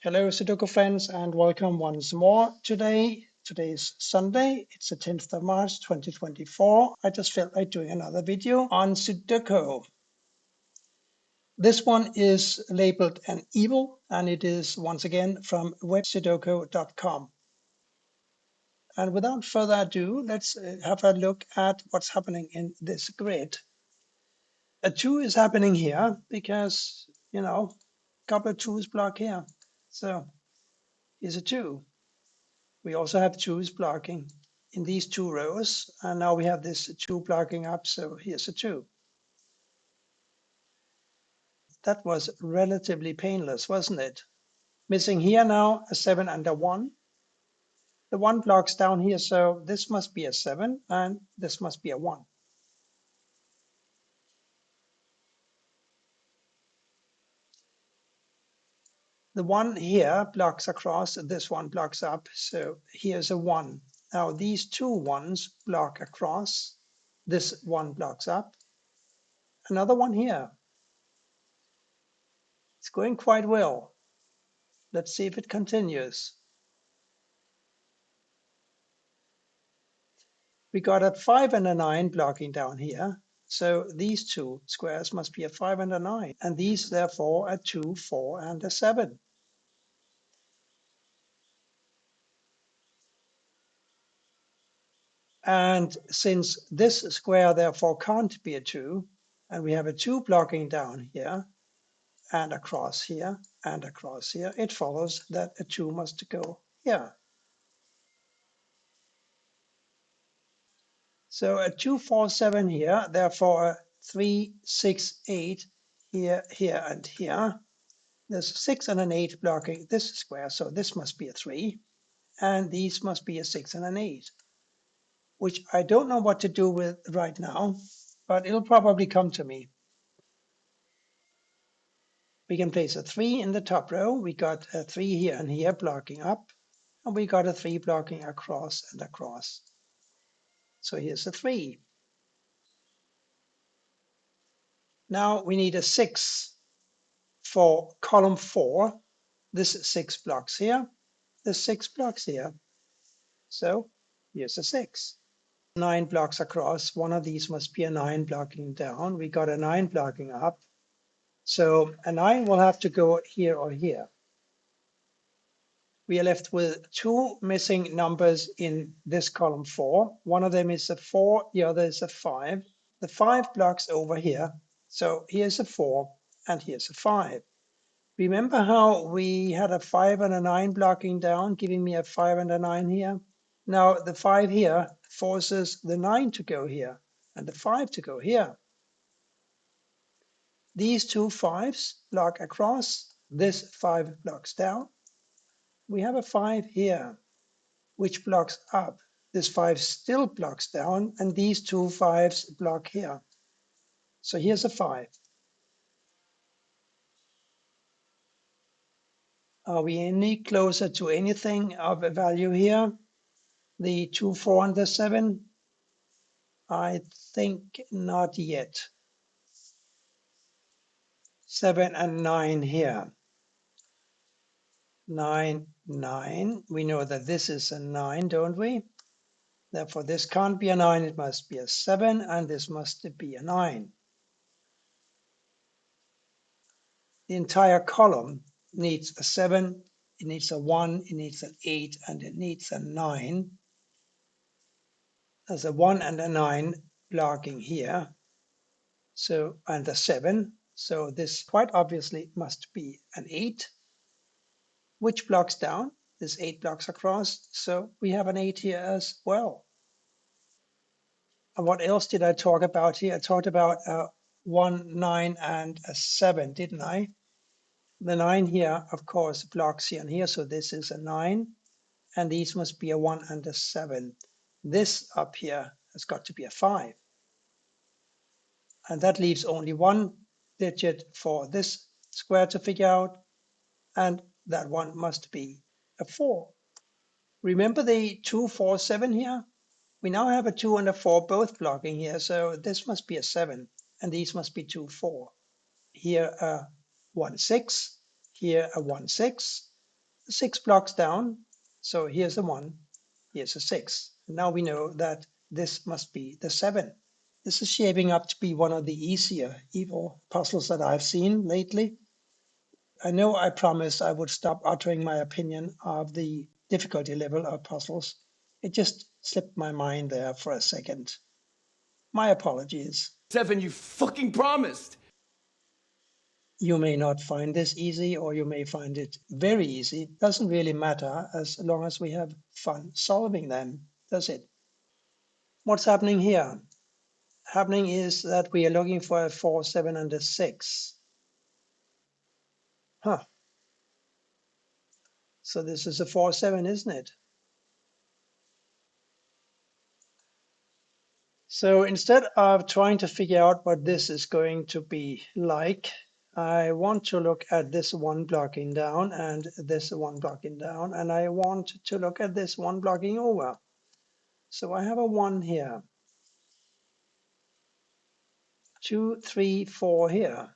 Hello, Sudoku friends, and welcome once more. Today is Sunday. It's the 10th of March 2024. I just felt like doing another video on Sudoku. This one is labeled an evil, and it is once again from websudoku.com. And without further ado, let's have a look at what's happening in this grid. A 2 is happening here because, a couple of 2's block here. So here's a 2. We also have 2's blocking in these 2 rows, and now we have this 2 blocking up, so here's a 2. That was relatively painless, wasn't it? Missing here now a 7 and a 1. The 1 blocks down here, so this must be a 7 and this must be a 1. The 1 here blocks across, this one blocks up, so here's a 1. Now these 2 1's block across, this 1 blocks up, another 1 here. It's going quite well. Let's see if it continues. We got a 5 and a 9 blocking down here. So these 2 squares must be a 5 and a 9. And these, therefore, are 2, 4, and a 7. And since this square, therefore, can't be a 2, and we have a 2 blocking down here, and across here, and across here, it follows that a 2 must go here. So a 2, 4, 7 here, therefore a 3, 6, 8 here, here, and here. There's 6 and an 8 blocking this square, so this must be a 3. And these must be a 6 and an 8, which I don't know what to do with right now, but it'll probably come to me. We can place a 3 in the top row. We got a 3 here and here blocking up, and we got a 3 blocking across and across. So here's a 3. Now we need a 6 for column 4. This 6 blocks here, this 6 blocks here. So here's a 6. 9 blocks across. One of these must be a 9 blocking down. We got a 9 blocking up. So a 9 will have to go here or here. We are left with 2 missing numbers in this column 4. One of them is a 4, the other is a 5. The 5 blocks over here. So here's a 4 and here's a 5. Remember how we had a 5 and a 9 blocking down, giving me a 5 and a 9 here? Now the 5 here forces the 9 to go here and the 5 to go here. These 2 5's block across, this 5 blocks down. We have a 5 here, which blocks up. This 5 still blocks down, and these 2 5's block here. So here's a 5. Are we any closer to anything of a value here? The 2, 4, and the 7? I think not yet. 7 and 9 here. 9, 9. We know that this is a 9, don't we? Therefore, this can't be a 9, it must be a 7, and this must be a 9. The entire column needs a 7, it needs a 1, it needs an 8, and it needs a 9. There's a 1 and a 9 blocking here, so and a 7. So this quite obviously must be an 8, which blocks down. This 8 blocks across, so we have an 8 here as well. And what else did I talk about here? I talked about a 1, 9, and a 7, didn't I? The 9 here, of course, blocks here and here, so this is a 9, and these must be a 1 and a 7. This up here has got to be a 5. And that leaves only one digit for this square to figure out, and that one must be a 4. Remember the 2, 4, 7 here? We now have a 2 and a 4 both blocking here, so this must be a 7, and these must be 2, 4. Here a 1, 6, here a 1, 6, 6 blocks down. So here's a 1, here's a 6. Now we know that this must be the 7. This is shaping up to be one of the easier evil puzzles that I've seen lately. I know I promised I would stop uttering my opinion of the difficulty level of puzzles. It just slipped my mind there for a second. My apologies. 7, you fucking promised. You may not find this easy, or you may find it very easy. It doesn't really matter as long as we have fun solving them, does it? What's happening here? Happening is that we are looking for a 4, 7, and a 6. Huh. So this is a 4, 7, isn't it? So instead of trying to figure out what this is going to be like, I want to look at this one blocking down and this one blocking down, and I want to look at this one blocking over. So I have a 1 here, 2, 3, 4 here,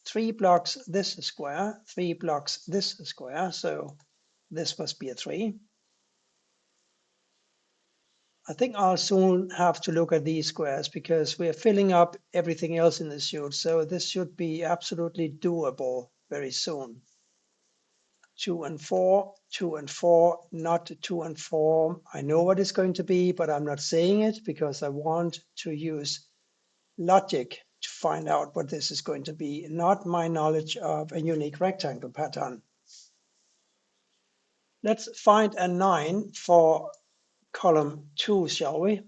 3 blocks this square, 3 blocks this square, so this must be a 3. I think I'll soon have to look at these squares because we are filling up everything else in the shoot, so this should be absolutely doable very soon. 2 and 4, 2 and 4, not 2 and 4. I know what it's going to be, but I'm not saying it because I want to use logic to find out what this is going to be, not my knowledge of a unique rectangle pattern. Let's find a 9 for column 2, shall we?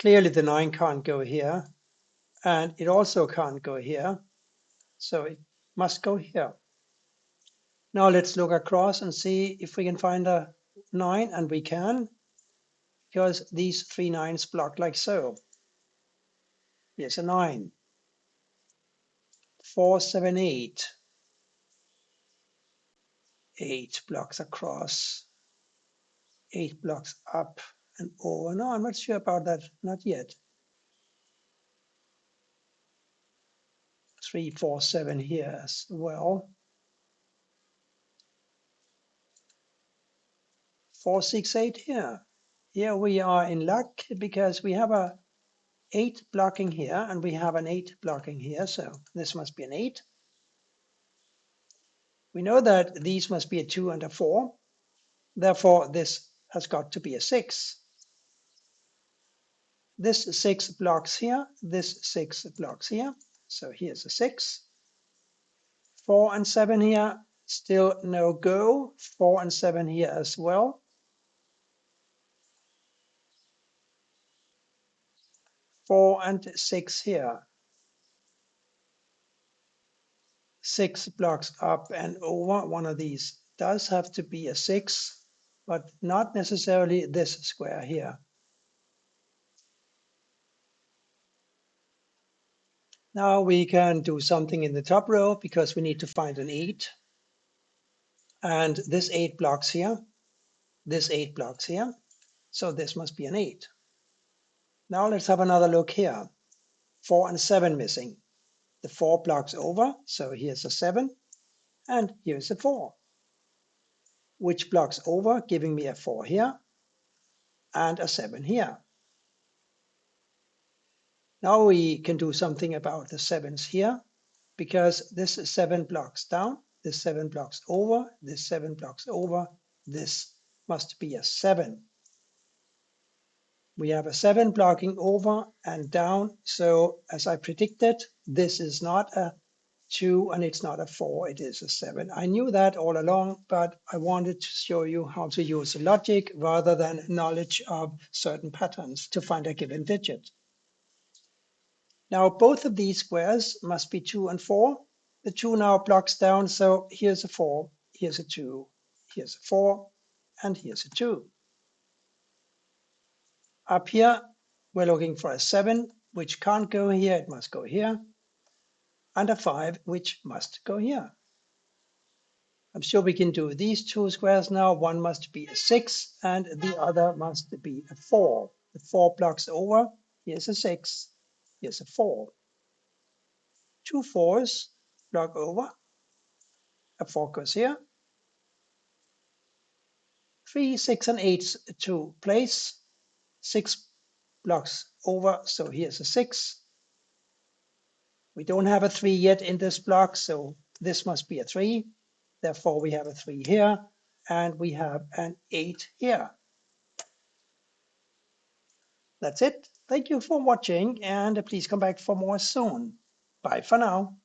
Clearly the 9 can't go here, and it also can't go here, so it must go here. Now let's look across and see if we can find a 9, and we can, because these 3 9s block like so. Here's a 9. 4, 7, 8. 8 blocks across, 8 blocks up and over. No, I'm not sure about that, not yet. 3, 4, 7 here as well. 4, 6, 8 here. Here we are in luck because we have a 8 blocking here and we have an 8 blocking here, so this must be an 8. We know that these must be a 2 and a 4, therefore this has got to be a 6. This 6 blocks here, this 6 blocks here, so here's a 6. 4 and 7 here, still no go. 4 and 7 here as well. 4 and 6 here. 6 blocks up and over. One of these does have to be a 6, but not necessarily this square here. Now we can do something in the top row because we need to find an 8. And this 8 blocks here, this 8 blocks here. So this must be an 8. Now let's have another look here. 4 and 7 missing. The 4 blocks over, so here's a 7, and here's a 4. Which blocks over, giving me a 4 here, and a 7 here. Now we can do something about the 7s here, because this is 7 blocks down, this 7 blocks over, this 7 blocks over, this must be a 7. We have a 7 blocking over and down, so as I predicted, this is not a 2 and it's not a 4, it is a 7. I knew that all along, but I wanted to show you how to use logic rather than knowledge of certain patterns to find a given digit. Now both of these squares must be 2 and 4. The 2 now blocks down, so here's a 4, here's a 2, here's a 4, and here's a 2. Up here, we're looking for a 7, which can't go here, it must go here, and a 5, which must go here. I'm sure we can do these 2 squares now. One must be a 6 and the other must be a 4. The 4 blocks over. Here's a 6. Here's a 4. 2 4s block over. A 4 goes here. 3, 6, and 8 to place. 6 blocks over, so here's a 6. We don't have a 3 yet in this block, so this must be a 3. Therefore, we have a 3 here, and we have an 8 here. That's it. Thank you for watching, and please come back for more soon. Bye for now.